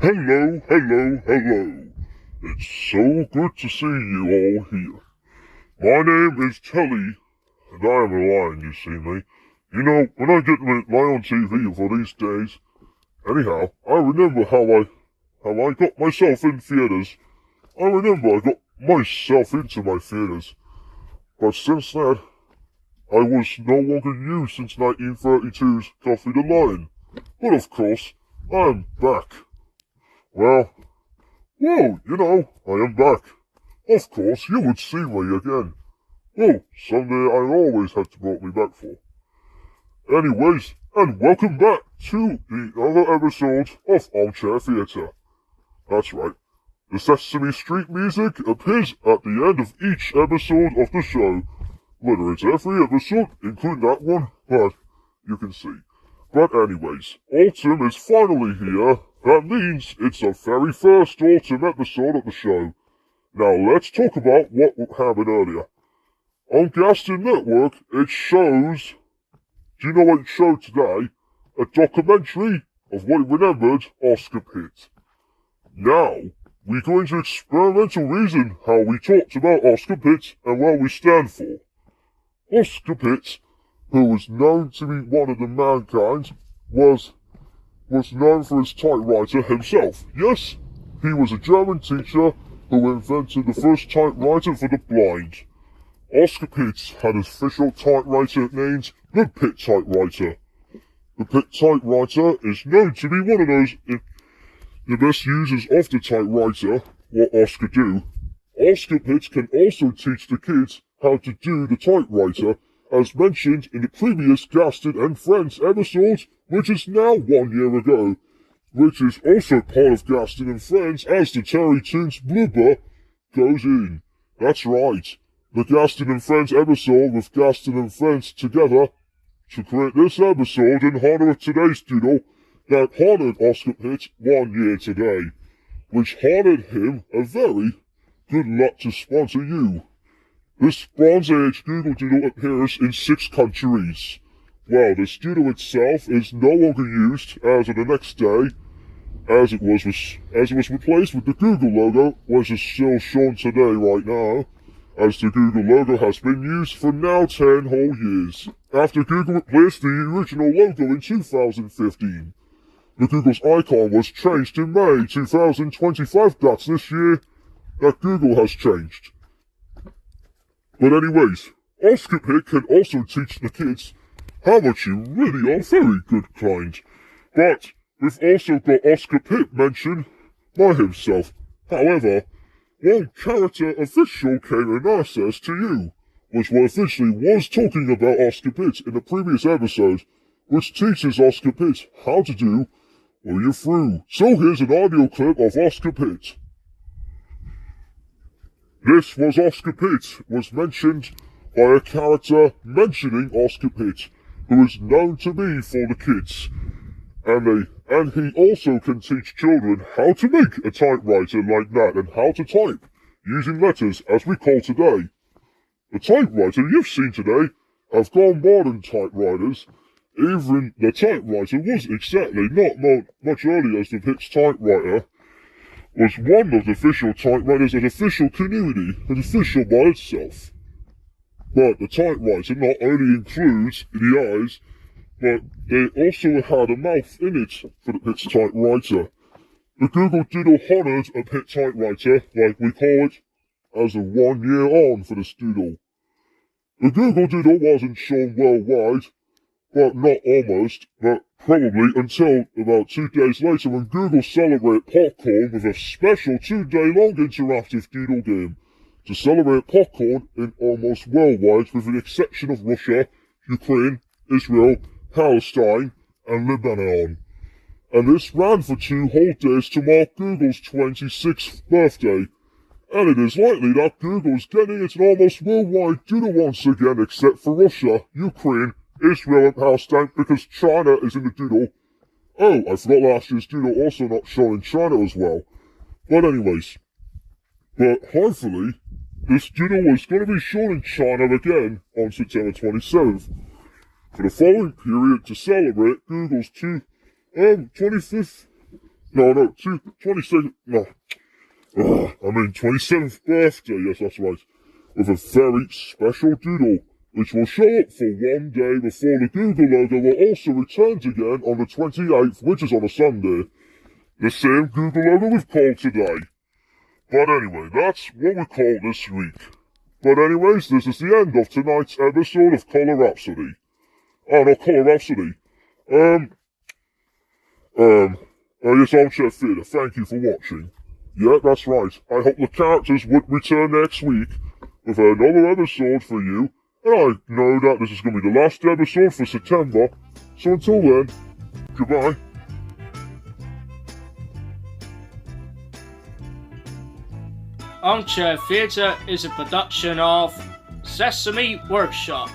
Hello, hello, hello. It's so good to see you all here. My name is Telly, and I am a lion, you see me. You know, when I get to lie on TV for these days, anyhow, I remember how I got myself in theatres. I remember I got myself into my theatres. But since then, I was no longer used since 1932's Coffee the Lion. But of course, I'm back. Well, you know, I am back. Of course, you would see me again. Oh, someday I always had to brought me back for. Anyways, and welcome back to the other episode of Armchair Theatre. That's right. The Sesame Street music appears at the end of each episode of the show. Whether it's every episode, including that one, but you can see. But anyways, autumn is finally here. That means it's the very first autumn episode of the show. Now let's talk about what happened earlier. On Gaston Network, it shows... Do you know what it showed today? A documentary of what it remembered Oscar Pitt. Now, we're going to experimental reason how we talked about Oscar Pitt and what we stand for. Oscar Pitt, who was known to be one of the mankind, was known for his typewriter himself. Yes, he was a German teacher who invented the first typewriter for the blind. Oscar Pitt had an official typewriter named the Pitt typewriter. The Pitt typewriter is known to be one of those the best users of the typewriter, what Oscar do. Oscar Pitt can also teach the kids how to do the typewriter, as mentioned in the previous Gaston and Friends episode, which is now 1 year ago, which is also part of Gaston and Friends as the Terry Toons blooper goes in. That's right, the Gaston and Friends episode with Gaston and Friends together to create this episode in honor of today's doodle that honored Oscar Pitt 1 year today, which honored him a very good luck to sponsor you. This Bronze Age Google Doodle appears in 6 countries. Well, this doodle itself is no longer used as of the next day, as it was replaced with the Google logo, which is still shown today right now, as the Google logo has been used for now 10 whole years, after Google replaced the original logo in 2015. The Google's icon was changed in May 2025, that's this year, that Google has changed. But anyways, Oscar Pitt can also teach the kids how much you really are very good kind. But we've also got Oscar Pitt mentioned by himself. However, one character official came and asked us to you, which officially was talking about Oscar Pitt in the previous episode, which teaches Oscar Pitt how to do Are You Through? So here's an audio clip of Oscar Pitt. This was Oscar Pitt, was mentioned by a character mentioning Oscar Pitt, who is known to be for the kids. And he also can teach children how to make a typewriter like that and how to type, using letters as we call today. The typewriter you've seen today have gone modern typewriters. Even the typewriter was exactly not much earlier as the Pitt's typewriter was one of the official typewriters at official community and official by itself. But the typewriter not only includes the eyes, but they also had a mouth in it for the Pitt's typewriter. The Google Doodle honored a Pitt typewriter, like we call it, as a 1 year on for this doodle. The Google Doodle wasn't shown worldwide, but not almost, but probably until about 2 days later when Google celebrated popcorn with a special 2-day-long interactive doodle game to celebrate popcorn in almost worldwide with the exception of Russia, Ukraine, Israel, Palestine, and Lebanon. And this ran for 2 whole days to mark Google's 26th birthday. And it is likely that Google's getting its almost worldwide doodle once again except for Russia, Ukraine, Israel and Palestine because China is in the doodle. Oh, I forgot last year's doodle also not shown in China as well. But anyways. But hopefully, this doodle was going to be shown in China again on September 27th. For the following period to celebrate Google's 25th No, 22nd, no. I mean 27th birthday, yes, that's right. With a very special doodle, which will show up for one day before the Google logo will also returns again on the 28th, which is on a Sunday. The same Google logo we've called today. But anyway, that's what we call this week. But anyways, this is the end of tonight's episode of Color Rhapsody. Oh, not Color Rhapsody. Yes, Armchair Theatre, thank you for watching. Yeah, that's right. I hope the characters would return next week with another episode for you. And I know that this is going to be the last episode for September. So until then, goodbye. Armchair Theatre is a production of Sesame Workshop.